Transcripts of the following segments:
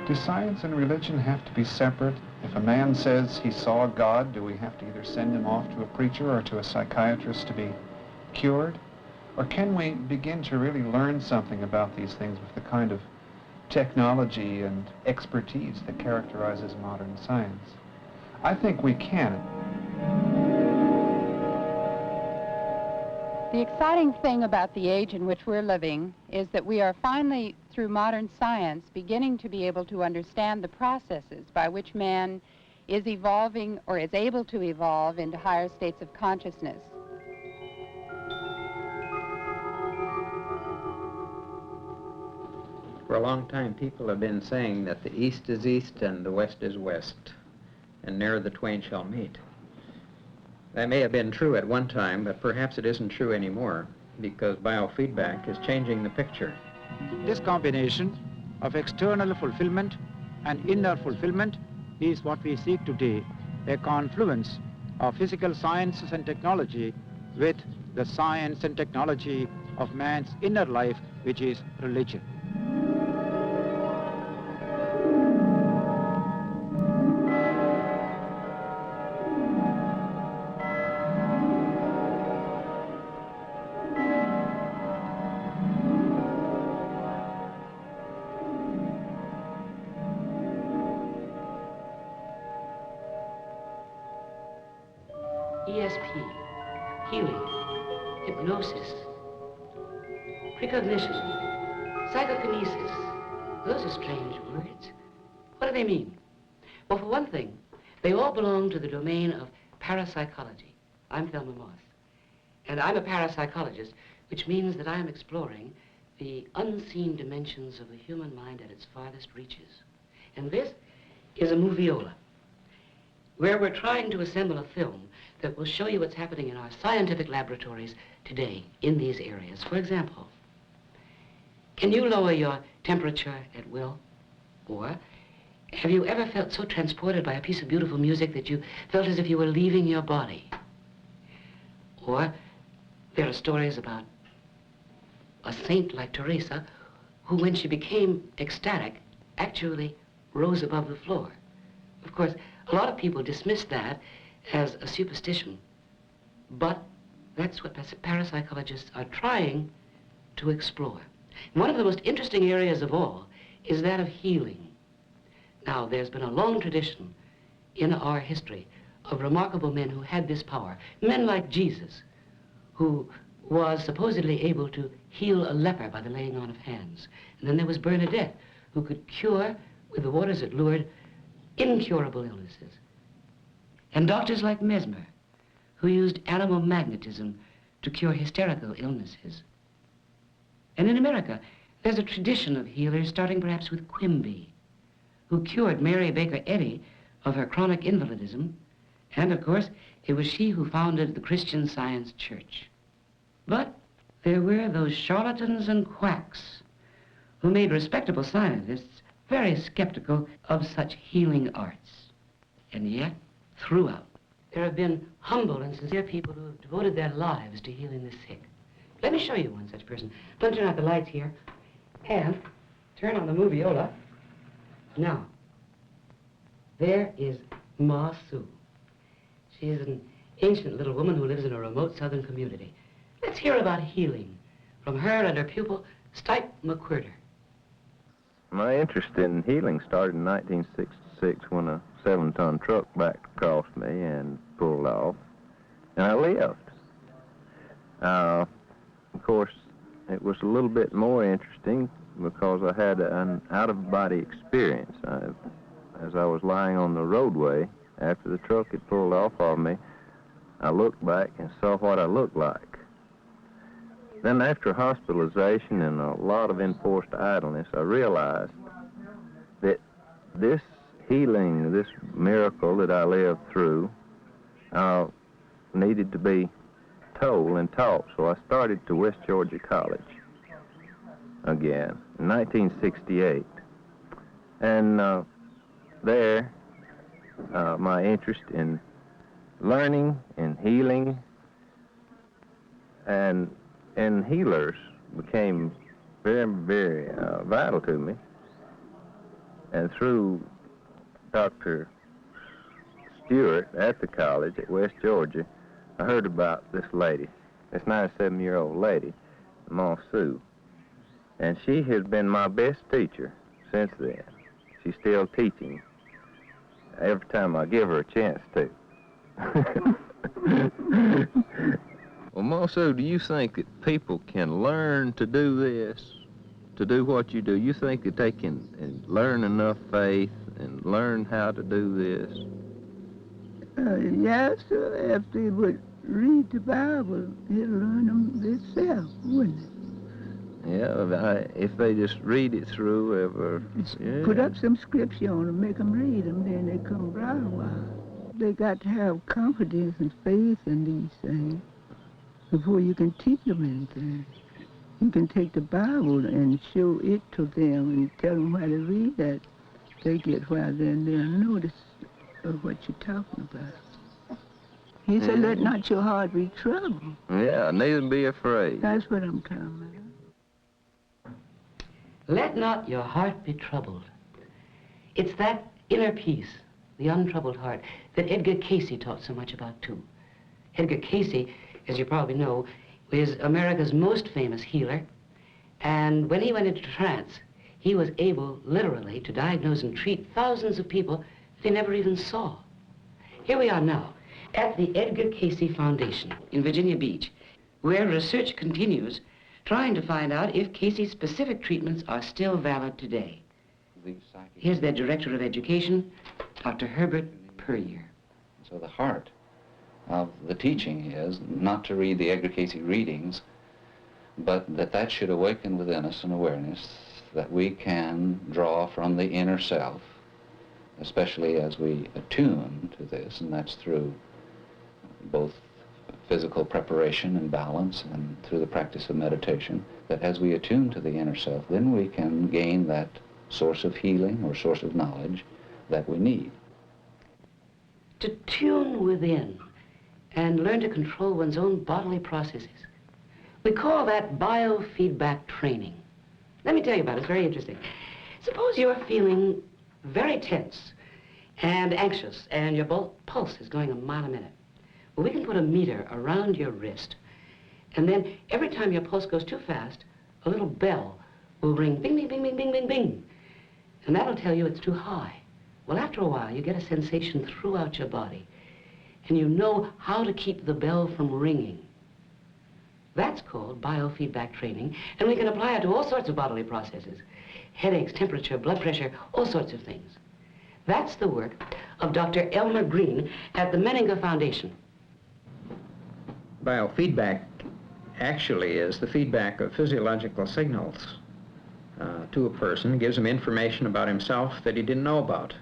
Do science and religion have to be separate? If a man says he saw God, do we have to either send him off to a preacher or to a psychiatrist to be cured? Or can we begin to really learn something about these things with the kind of technology and expertise that characterizes modern science? I think we can. The exciting thing about the age in which we're living is that we are finally, through modern science, beginning to be able to understand the processes by which man is evolving or is able to evolve into higher states of consciousness. For a long time, people have been saying that the East is East and the West is West, and ne'er the twain shall meet. That may have been true at one time, but perhaps it isn't true anymore, because biofeedback is changing the picture. This combination of external fulfillment and inner fulfillment is what we seek today, a confluence of physical sciences and technology with the science and technology of man's inner life, which is religion. ESP, healing, hypnosis, precognition, psychokinesis. Those are strange words. What do they mean? Well, for one thing, they all belong to the domain of parapsychology. I'm Thelma Moss, and I'm a parapsychologist, which means that I'm exploring the unseen dimensions of the human mind at its farthest reaches. And this is a moviola, where we're trying to assemble a film that will show you what's happening in our scientific laboratories today in these areas. For example, can you lower your temperature at will? Or have you ever felt so transported by a piece of beautiful music that you felt as if you were leaving your body? Or there are stories about a saint like Teresa who, when she became ecstatic, actually rose above the floor. Of course, a lot of people dismiss that as a superstition, but that's what parapsychologists are trying to explore. One of the most interesting areas of all is that of healing. Now, there's been a long tradition in our history of remarkable men who had this power. Men like Jesus, who was supposedly able to heal a leper by the laying on of hands. And then there was Bernadette, who could cure, with the waters at Lourdes, incurable illnesses. And doctors like Mesmer, who used animal magnetism to cure hysterical illnesses. And in America, there's a tradition of healers, starting perhaps with Quimby, who cured Mary Baker Eddy of her chronic invalidism. And of course, it was she who founded the Christian Science Church. But there were those charlatans and quacks who made respectable scientists very skeptical of such healing arts. And yet, throughout, there have been humble and sincere people who have devoted their lives to healing the sick. Let me show you one such person. I'm going to turn out the lights here and turn on the moviola. Now, there is Ma Su. She is an ancient little woman who lives in a remote southern community. Let's hear about healing from her and her pupil, Stipe McWhirter. My interest in healing started in 1966 when a 7-ton truck backed across me and pulled off, and I lived. Of course, it was a little bit more interesting because I had an out-of-body experience. As I was lying on the roadway after the truck had pulled off of me, I looked back and saw what I looked like. Then after hospitalization and a lot of enforced idleness, I realized that this healing, this miracle that I lived through, needed to be told and taught. So I started to West Georgia College again in 1968. And there my interest in learning and healing and healers became very, very vital to me. And through Dr. Stewart at the college at West Georgia, I heard about this lady, this 97-year-old lady, Ma Sue. And she has been my best teacher since then. She's still teaching every time I give her a chance to. Well, Ma Sue, do you think that people can learn to do this, to do what you do? You think that they can learn enough faith and learn how to do this? Yes, if they would read the Bible, they'd learn them themselves, wouldn't it? Yeah, if they just read it through, Put up some scripture on them, make them read them, then they come right a while. They got to have confidence and faith in these things before you can teach them anything. You can take the Bible and show it to them and tell them how to read that. They get why then they'll notice of what you're talking about. He said, let not your heart be troubled. Yeah, neither be afraid. That's what I'm talking about. Let not your heart be troubled. It's that inner peace, the untroubled heart, that Edgar Cayce taught so much about, too. Edgar Cayce, as you probably know, was America's most famous healer. And when he went into trance, he was able, literally, to diagnose and treat thousands of people they never even saw. Here we are now, at the Edgar Cayce Foundation in Virginia Beach, where research continues, trying to find out if Cayce's specific treatments are still valid today. Here's their Director of Education, Dr. Herbert Puryear. So the heart of the teaching is not to read the Edgar Cayce readings, but that should awaken within us an awareness that we can draw from the inner self, especially as we attune to this, and that's through both physical preparation and balance and through the practice of meditation, that as we attune to the inner self, then we can gain that source of healing or source of knowledge that we need. To tune within and learn to control one's own bodily processes. We call that biofeedback training. Let me tell you about it, it's very interesting. Suppose you're feeling very tense and anxious and your pulse is going a mile a minute. Well, we can put a meter around your wrist, and then every time your pulse goes too fast, a little bell will ring, bing, bing, bing, bing, bing, bing, bing. And that'll tell you it's too high. Well, after a while, you get a sensation throughout your body, and you know how to keep the bell from ringing. That's called biofeedback training, and we can apply it to all sorts of bodily processes. Headaches, temperature, blood pressure, all sorts of things. That's the work of Dr. Elmer Green at the Menninger Foundation. Biofeedback actually is the feedback of physiological signals to a person, gives him information about himself that he didn't know about.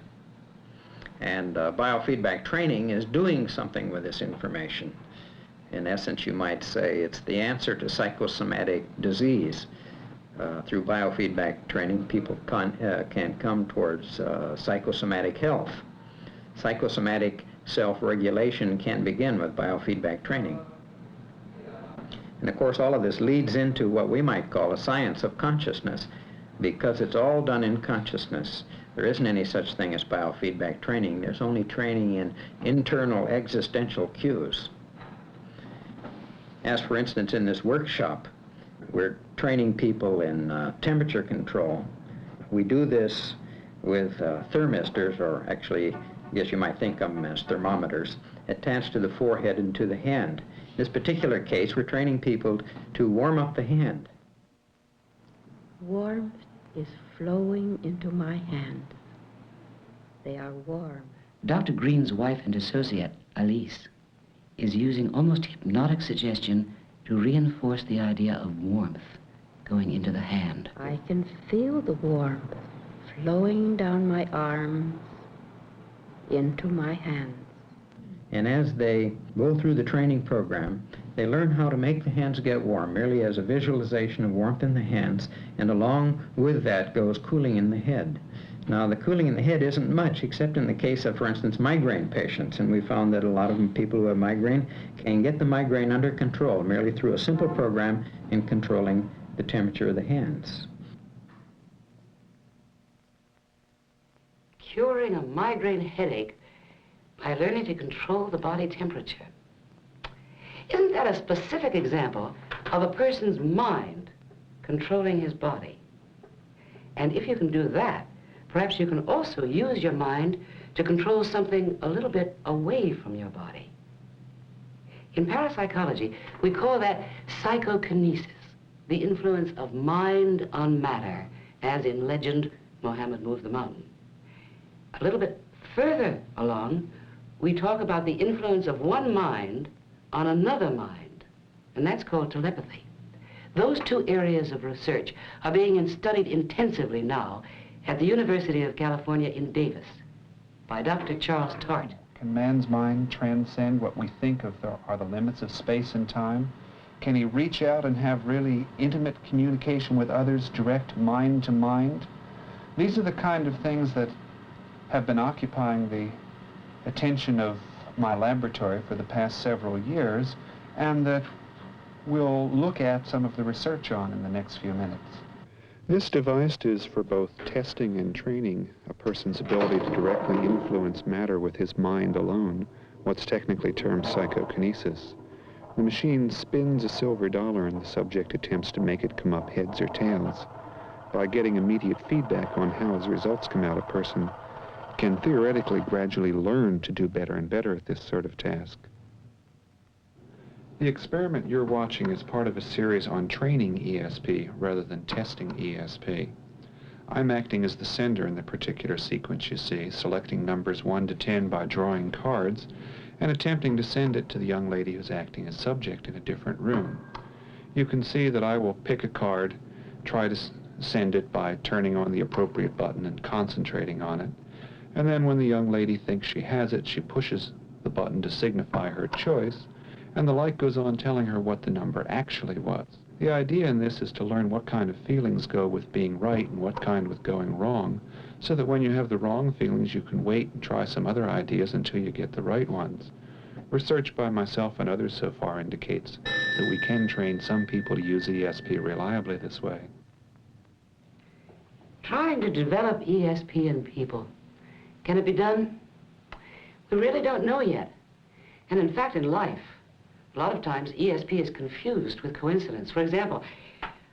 And biofeedback training is doing something with this information. In essence, you might say it's the answer to psychosomatic disease. Through biofeedback training, people can come towards psychosomatic health. Psychosomatic self-regulation can begin with biofeedback training. And of course, all of this leads into what we might call a science of consciousness, because it's all done in consciousness. There isn't any such thing as biofeedback training. There's only training in internal existential cues. As for instance, in this workshop, we're training people in temperature control. We do this with thermistors, or actually, I guess you might think of them as thermometers, attached to the forehead and to the hand. In this particular case, we're training people to warm up the hand. Warmth is flowing into my hand. They are warm. Dr. Green's wife and associate, Alice, is using almost hypnotic suggestion to reinforce the idea of warmth going into the hand. I can feel the warmth flowing down my arms into my hands. And as they go through the training program, they learn how to make the hands get warm, merely as a visualization of warmth in the hands, and along with that goes cooling in the head. Now, the cooling in the head isn't much, except in the case of, for instance, migraine patients, and we found that a lot of them, people who have migraine, can get the migraine under control merely through a simple program in controlling the temperature of the hands. Curing a migraine headache by learning to control the body temperature. Isn't that a specific example of a person's mind controlling his body? And if you can do that, perhaps you can also use your mind to control something a little bit away from your body. In parapsychology, we call that psychokinesis, the influence of mind on matter, as in legend, Mohammed moved the mountain. A little bit further along, we talk about the influence of one mind on another mind, and that's called telepathy. Those two areas of research are being studied intensively now at the University of California in Davis by Dr. Charles Tart. Can man's mind transcend what we think of are the limits of space and time? Can he reach out and have really intimate communication with others, direct mind to mind? These are the kind of things that have been occupying the attention of my laboratory for the past several years, and that we'll look at some of the research on in the next few minutes. This device is for both testing and training a person's ability to directly influence matter with his mind alone, what's technically termed psychokinesis. The machine spins a silver dollar and the subject attempts to make it come up heads or tails. By getting immediate feedback on how his results come out, a person can theoretically gradually learn to do better and better at this sort of task. The experiment you're watching is part of a series on training ESP rather than testing ESP. I'm acting as the sender in the particular sequence you see, selecting numbers 1 to 10 by drawing cards and attempting to send it to the young lady who's acting as subject in a different room. You can see that I will pick a card, try to send it by turning on the appropriate button and concentrating on it. And then when the young lady thinks she has it, she pushes the button to signify her choice, and the light goes on telling her what the number actually was. The idea in this is to learn what kind of feelings go with being right and what kind with going wrong, so that when you have the wrong feelings, you can wait and try some other ideas until you get the right ones. Research by myself and others so far indicates that we can train some people to use ESP reliably this way. Trying to develop ESP in people. Can it be done? We really don't know yet. And in fact, in life, a lot of times ESP is confused with coincidence. For example,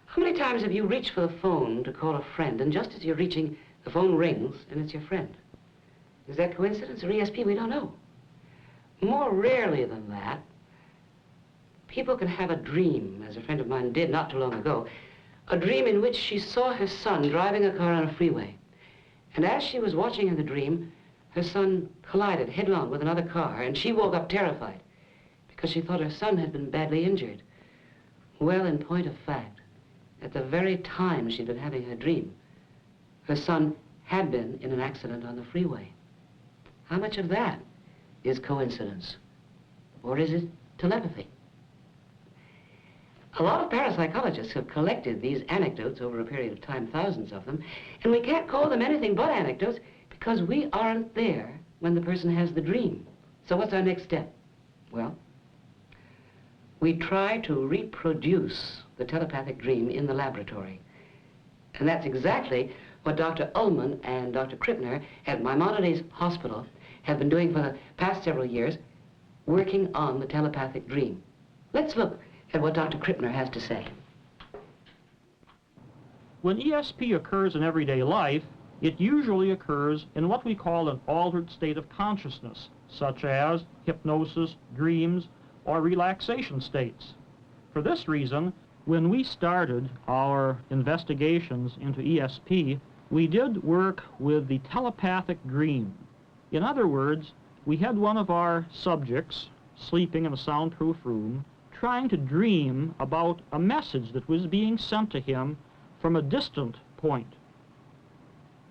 how many times have you reached for the phone to call a friend, and just as you're reaching, the phone rings and it's your friend? Is that coincidence or ESP? We don't know. More rarely than that, people can have a dream, as a friend of mine did not too long ago, a dream in which she saw her son driving a car on a freeway. And as she was watching in the dream, her son collided headlong with another car, and she woke up terrified because she thought her son had been badly injured. Well, in point of fact, at the very time she'd been having her dream, her son had been in an accident on the freeway. How much of that is coincidence? Or is it telepathy? A lot of parapsychologists have collected these anecdotes over a period of time, thousands of them, and we can't call them anything but anecdotes because we aren't there when the person has the dream. So what's our next step? Well, we try to reproduce the telepathic dream in the laboratory. And that's exactly what Dr. Ullman and Dr. Krippner at Maimonides Hospital have been doing for the past several years, working on the telepathic dream. Let's look at what Dr. Krippner has to say. When ESP occurs in everyday life, it usually occurs in what we call an altered state of consciousness, such as hypnosis, dreams, or relaxation states. For this reason, when we started our investigations into ESP, we did work with the telepathic dream. In other words, we had one of our subjects sleeping in a soundproof room, trying to dream about a message that was being sent to him from a distant point.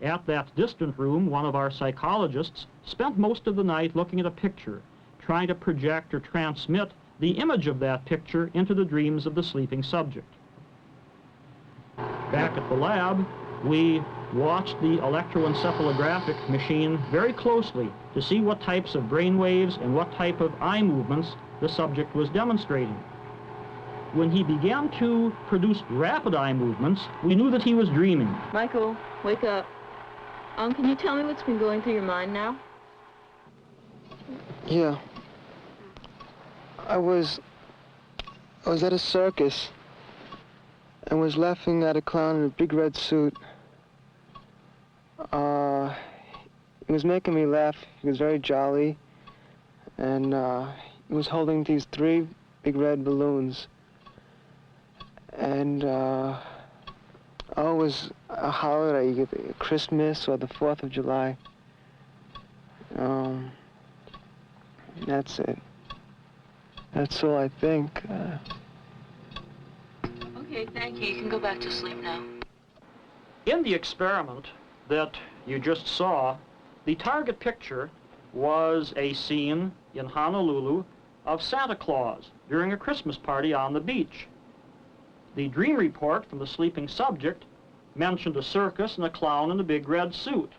At that distant room, one of our psychologists spent most of the night looking at a picture, trying to project or transmit the image of that picture into the dreams of the sleeping subject. Back at the lab, we watched the electroencephalographic machine very closely to see what types of brain waves and what type of eye movements the subject was demonstrating. When he began to produce rapid eye movements, we knew that he was dreaming. Michael, wake up. Can you tell me what's been going through your mind now? Yeah. I was at a circus and was laughing at a clown in a big red suit. He was making me laugh. He was very jolly, and he was holding these 3 big red balloons. And it was a holiday, either Christmas or the 4th of July. That's it. That's all I think. Okay, thank you. You can go back to sleep now. In the experiment that you just saw, the target picture was a scene in Honolulu of Santa Claus during a Christmas party on the beach. The dream report from the sleeping subject mentioned a circus and a clown in a big red suit,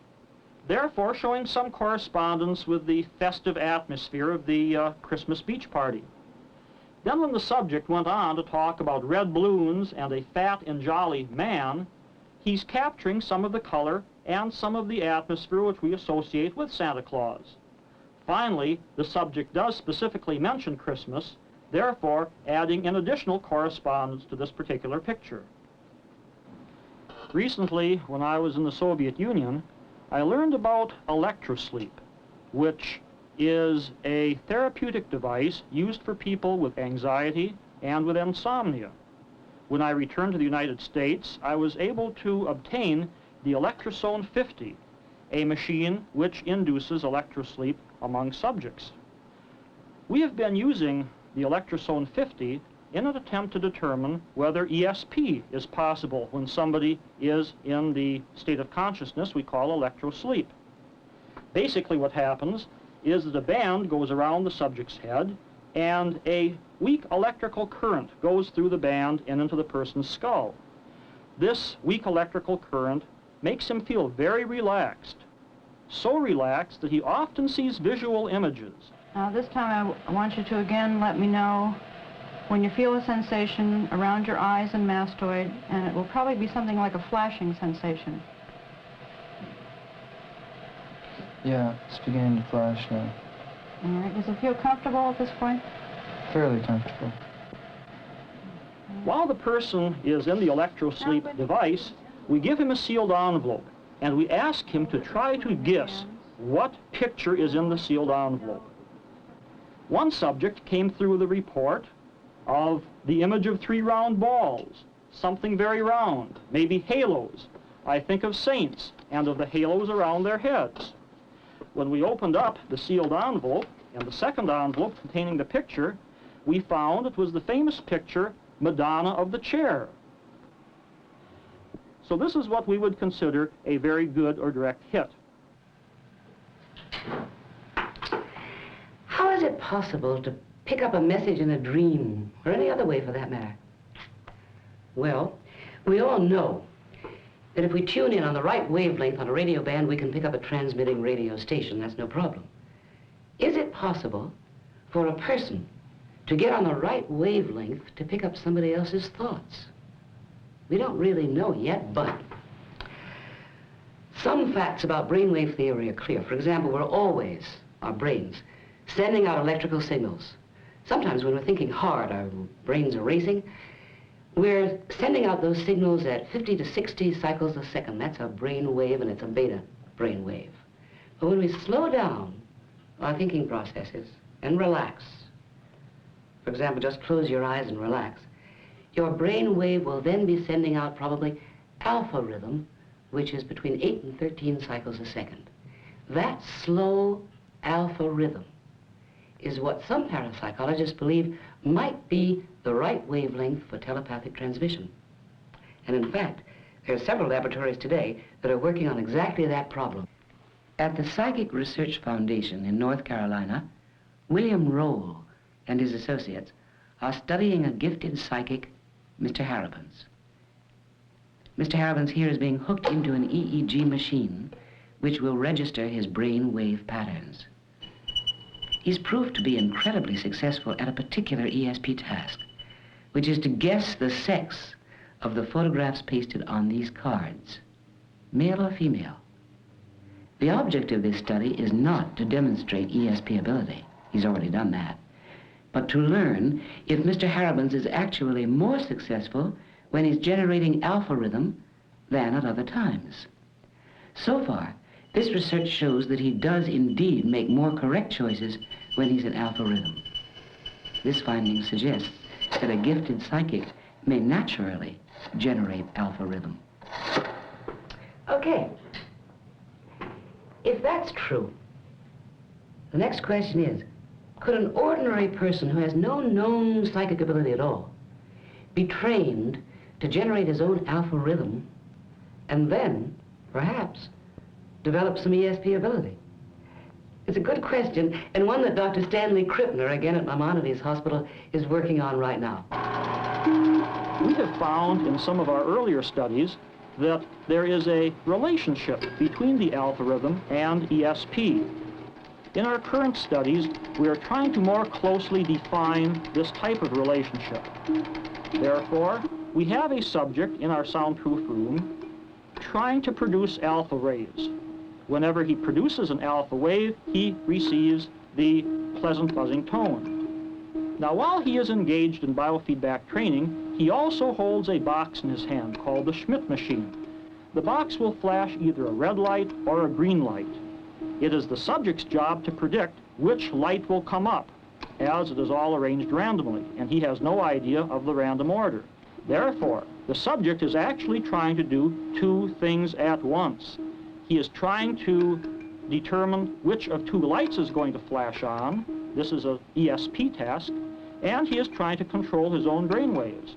therefore showing some correspondence with the festive atmosphere of the Christmas beach party. Then when the subject went on to talk about red balloons and a fat and jolly man, he's capturing some of the color and some of the atmosphere which we associate with Santa Claus. Finally, the subject does specifically mention Christmas, therefore adding an additional correspondence to this particular picture. Recently, when I was in the Soviet Union, I learned about electrosleep, which is a therapeutic device used for people with anxiety and with insomnia. When I returned to the United States, I was able to obtain the Electrosone 50, a machine which induces electrosleep among subjects. We have been using the Electrosone 50 in an attempt to determine whether ESP is possible when somebody is in the state of consciousness we call electrosleep. Basically what happens is that a band goes around the subject's head and a weak electrical current goes through the band and into the person's skull. This weak electrical current makes him feel very relaxed, so relaxed that he often sees visual images. Now this time I want you to again let me know when you feel a sensation around your eyes and mastoid, and it will probably be something like a flashing sensation. Yeah, it's beginning to flash now. All right, does it feel comfortable at this point? Fairly comfortable. While the person is in the electrosleep device, we give him a sealed envelope, and we ask him to try to guess what picture is in the sealed envelope. One subject came through with a report of the image of 3 round balls, something very round, maybe halos. I think of saints and of the halos around their heads. When we opened up the sealed envelope and the second envelope containing the picture, we found it was the famous picture Madonna of the Chair. So this is what we would consider a very good or direct hit. How is it possible to pick up a message in a dream, or any other way for that matter? Well, we all know that if we tune in on the right wavelength on a radio band, we can pick up a transmitting radio station. That's no problem. Is it possible for a person to get on the right wavelength to pick up somebody else's thoughts? We don't really know yet, but some facts about brainwave theory are clear. For example, we're always, our brains, sending out electrical signals. Sometimes when we're thinking hard, our brains are racing. We're sending out those signals at 50 to 60 cycles a second. That's a brain wave, and it's a beta brain wave. But when we slow down our thinking processes and relax, for example, just close your eyes and relax, your brain wave will then be sending out probably alpha rhythm, which is between 8 and 13 cycles a second. That slow alpha rhythm is what some parapsychologists believe might be the right wavelength for telepathic transmission. And in fact, there are several laboratories today that are working on exactly that problem. At the Psychic Research Foundation in North Carolina, William Roll and his associates are studying a gifted psychic, Mr. Harrapins. Mr. Harriman's here is being hooked into an EEG machine which will register his brain wave patterns. He's proved to be incredibly successful at a particular ESP task, which is to guess the sex of the photographs pasted on these cards, male or female. The object of this study is not to demonstrate ESP ability. He's already done that. But to learn if Mr. Harriman's is actually more successful when he's generating alpha rhythm than at other times. So far, this research shows that he does indeed make more correct choices when he's in alpha rhythm. This finding suggests that a gifted psychic may naturally generate alpha rhythm. Okay. If that's true, the next question is, could an ordinary person who has no known psychic ability at all be trained to generate his own alpha rhythm and then, perhaps, develop some ESP ability? It's a good question, and one that Dr. Stanley Krippner, again at Maimonides Hospital, is working on right now. We have found in some of our earlier studies that there is a relationship between the alpha rhythm and ESP. In our current studies, we are trying to more closely define this type of relationship. Therefore, we have a subject in our soundproof room trying to produce alpha rays. Whenever he produces an alpha wave, he receives the pleasant buzzing tone. Now, while he is engaged in biofeedback training, he also holds a box in his hand called the Schmidt machine. The box will flash either a red light or a green light. It is the subject's job to predict which light will come up, as it is all arranged randomly, and he has no idea of the random order. Therefore, the subject is actually trying to do two things at once. He is trying to determine which of two lights is going to flash on. This is an ESP task, and he is trying to control his own brain waves.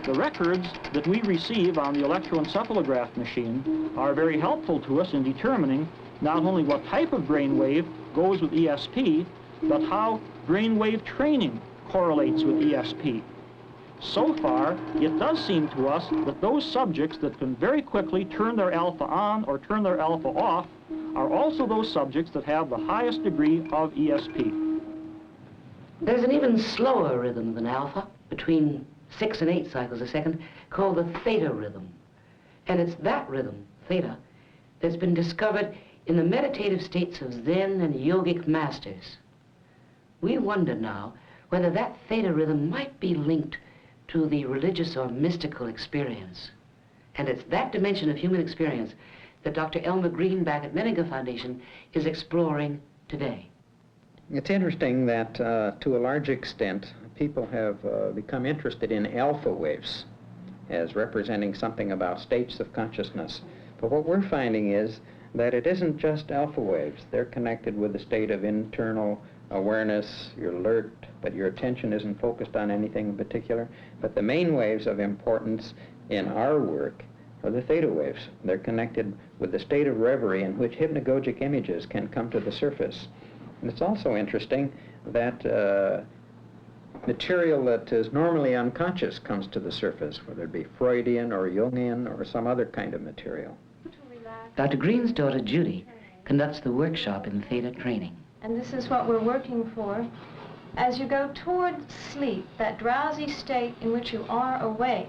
The records that we receive on the electroencephalograph machine are very helpful to us in determining not only what type of brain wave goes with ESP, but how brain wave training correlates with ESP. So far, it does seem to us that those subjects that can very quickly turn their alpha on or turn their alpha off are also those subjects that have the highest degree of ESP. There's an even slower rhythm than alpha, between 6 and 8 cycles a second, called the theta rhythm. And it's that rhythm, theta, that's been discovered in the meditative states of Zen and yogic masters. We wonder now whether that theta rhythm might be linked to the religious or mystical experience. And it's that dimension of human experience that Dr. Elmer Green back at Menninger Foundation is exploring today. It's interesting that to a large extent people have become interested in alpha waves as representing something about states of consciousness. But what we're finding is that it isn't just alpha waves. They're connected with a state of internal awareness. You're alert, but your attention isn't focused on anything in particular. But the main waves of importance in our work are the theta waves. They're connected with the state of reverie in which hypnagogic images can come to the surface. And it's also interesting that material that is normally unconscious comes to the surface, whether it be Freudian or Jungian or some other kind of material. Dr. Green's daughter, Judy, conducts the workshop in theta training. And this is what we're working for. As you go toward sleep, that drowsy state in which you are awake,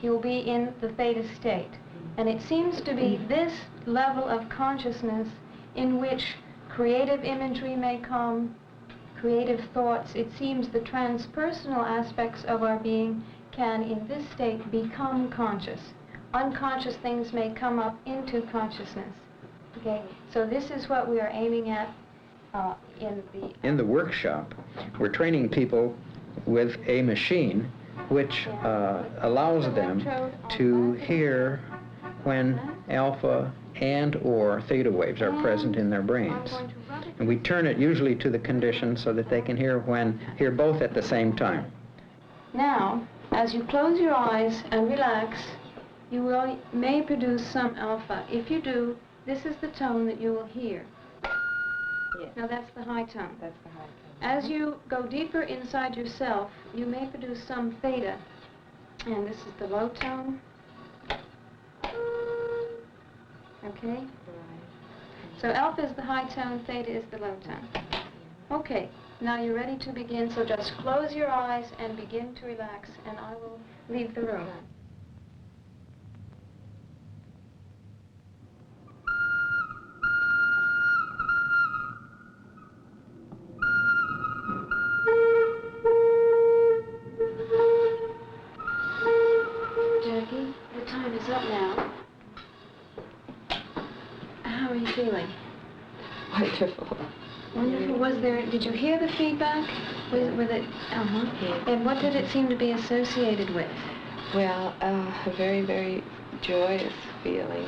you'll be in the theta state. And it seems to be this level of consciousness in which creative imagery may come, creative thoughts. It seems the transpersonal aspects of our being can, in this state, become conscious. Unconscious things may come up into consciousness. Okay, so this is what we are aiming at in the workshop. We're training people with a machine which allows them to hear when alpha and or theta waves are present in their brains. And we turn it usually to the condition so that they can hear both at the same time. Now, as you close your eyes and relax, you may produce some alpha. If you do, this is the tone that you will hear. Yes. Now that's the high tone. That's the high tone. As you go deeper inside yourself, you may produce some theta. And this is the low tone. Okay? So alpha is the high tone, theta is the low tone. Okay, now you're ready to begin, so just close your eyes and begin to relax, and I will leave the room. Jackie, the time is up now. How are you feeling? Wonderful. Wonderful. Was there, did you hear the feedback? Was it, And what did it seem to be associated with? Well, a very, very joyous feeling.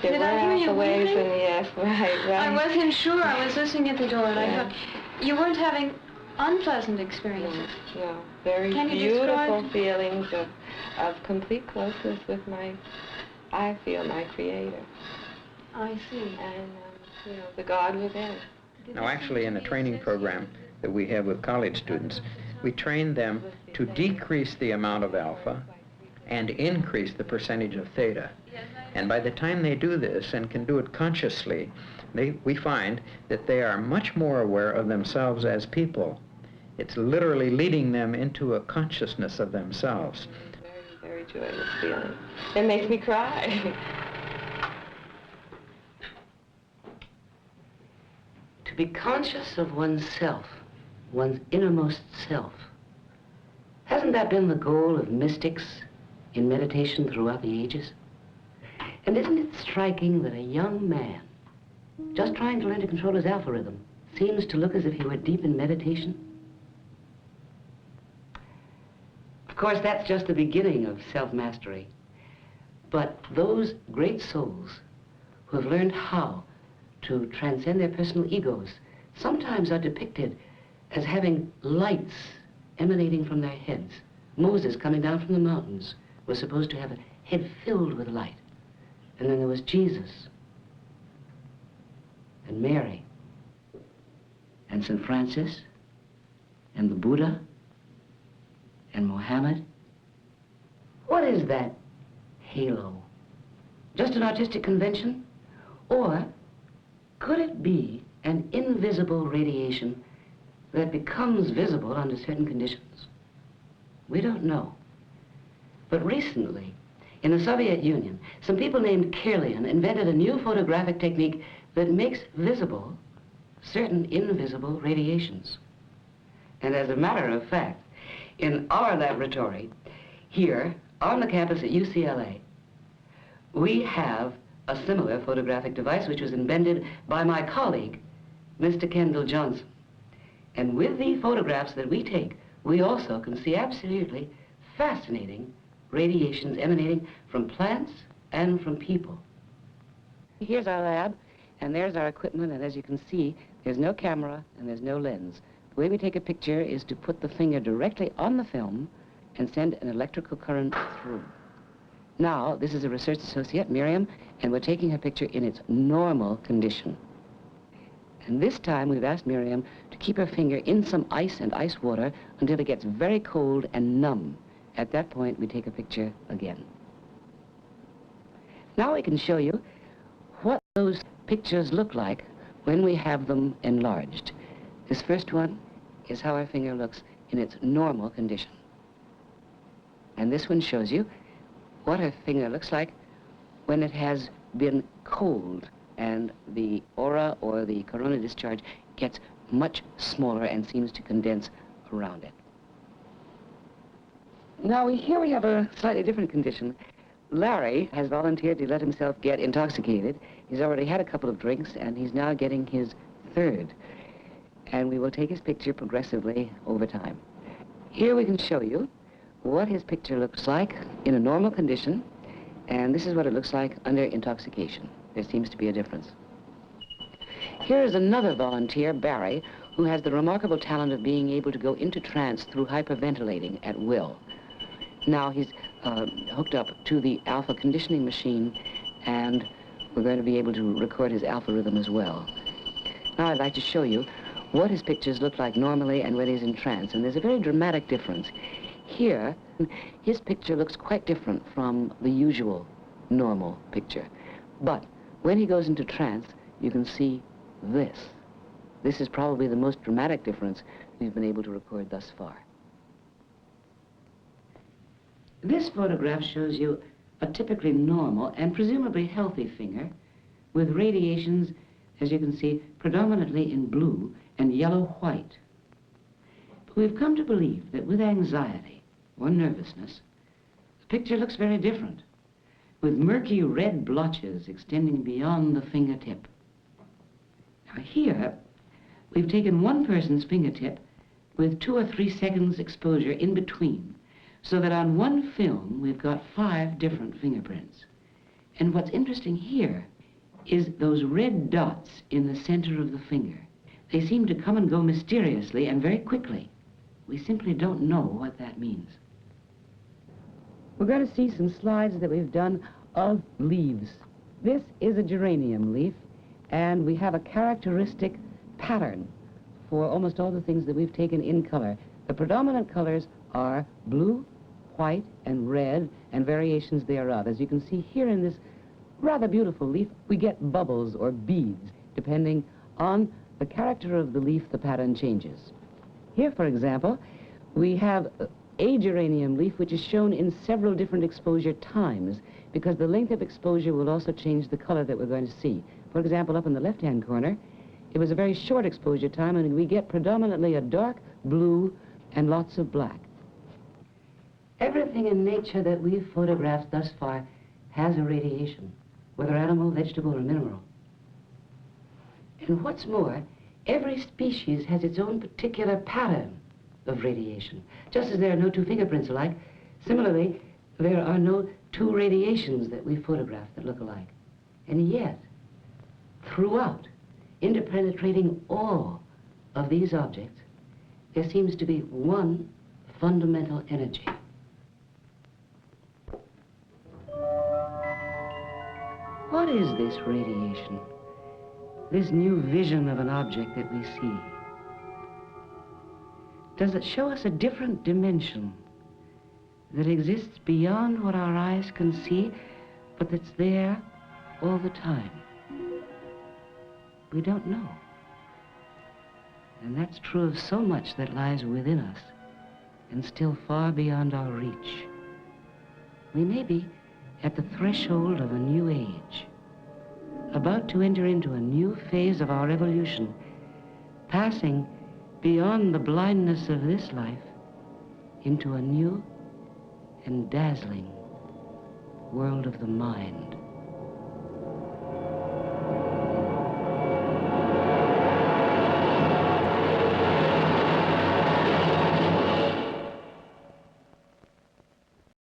There Did were I hear you alpha waves, weeping? and yes, right. I wasn't sure. I was listening at the door, and Yeah. I thought, you weren't having unpleasant experiences. No, very Can you beautiful describe- feelings of complete closeness with my Creator. I see. And, the God within. Now, actually, in a training program that we have with college students, we train them to decrease the amount of alpha and increase the percentage of theta. And by the time they do this and can do it consciously, we find that they are much more aware of themselves as people. It's literally leading them into a consciousness of themselves. Very, very joyous feeling. It makes me cry. To be conscious of oneself, one's innermost self, hasn't that been the goal of mystics in meditation throughout the ages? And isn't it striking that a young man, just trying to learn to control his alpha rhythm, seems to look as if he were deep in meditation? Of course, that's just the beginning of self-mastery. But those great souls who have learned how to transcend their personal egos sometimes are depicted as having lights emanating from their heads. Moses, coming down from the mountains, was supposed to have a head filled with light. And then there was Jesus, and Mary, and St. Francis, and the Buddha, and Mohammed. What is that halo? Just an artistic convention? Or could it be an invisible radiation that becomes visible under certain conditions? We don't know. But recently, in the Soviet Union, some people named Kirlian invented a new photographic technique that makes visible certain invisible radiations. And as a matter of fact, in our laboratory here on the campus at UCLA, we have a similar photographic device which was invented by my colleague, Mr. Kendall Johnson. And with the photographs that we take, we also can see absolutely fascinating radiations emanating from plants and from people. Here's our lab, and there's our equipment, and as you can see, there's no camera and there's no lens. The way we take a picture is to put the finger directly on the film and send an electrical current through. Now, this is a research associate, Miriam, and we're taking her picture in its normal condition. And this time we've asked Miriam to keep her finger in some ice and ice water until it gets very cold and numb. At that point, we take a picture again. Now we can show you what those pictures look like when we have them enlarged. This first one is how our finger looks in its normal condition. And this one shows you what her finger looks like when it has been cold and the aura or the corona discharge gets much smaller and seems to condense around it. Now, here we have a slightly different condition. Larry has volunteered to let himself get intoxicated. He's already had a couple of drinks, and he's now getting his third. And we will take his picture progressively over time. Here we can show you what his picture looks like in a normal condition, and this is what it looks like under intoxication. There seems to be a difference. Here is another volunteer, Barry, who has the remarkable talent of being able to go into trance through hyperventilating at will. Now he's hooked up to the alpha conditioning machine, and we're going to be able to record his alpha rhythm as well. Now I'd like to show you what his pictures look like normally and when he's in trance, and there's a very dramatic difference. Here, his picture looks quite different from the usual normal picture. But when he goes into trance, you can see this. This is probably the most dramatic difference we've been able to record thus far. This photograph shows you a typically normal and presumably healthy finger with radiations, as you can see, predominantly in blue and yellow-white. But we've come to believe that with anxiety or nervousness, the picture looks very different, with murky red blotches extending beyond the fingertip. Now here, we've taken one person's fingertip with 2 or 3 seconds exposure in between, so that on one film, we've got 5 different fingerprints. And what's interesting here is those red dots in the center of the finger. They seem to come and go mysteriously and very quickly. We simply don't know what that means. We're going to see some slides that we've done of leaves. This is a geranium leaf, and we have a characteristic pattern for almost all the things that we've taken in color. The predominant colors are blue, white, and red, and variations thereof. As you can see here in this rather beautiful leaf, we get bubbles or beads. Depending on the character of the leaf, the pattern changes. Here, for example, we have a geranium leaf which is shown in several different exposure times, because the length of exposure will also change the color that we're going to see. For example, up in the left-hand corner, it was a very short exposure time, and we get predominantly a dark blue and lots of black. Everything in nature that we've photographed thus far has a radiation, whether animal, vegetable, or mineral. And what's more, every species has its own particular pattern of radiation. Just as there are no 2 fingerprints alike, similarly, there are no 2 radiations that we photographed that look alike. And yet, throughout, interpenetrating all of these objects, there seems to be one fundamental energy. What is this radiation? This new vision of an object that we see? Does it show us a different dimension that exists beyond what our eyes can see, but that's there all the time? We don't know. And that's true of so much that lies within us and still far beyond our reach. We may be at the threshold of a new age, about to enter into a new phase of our evolution, passing beyond the blindness of this life into a new and dazzling world of the mind.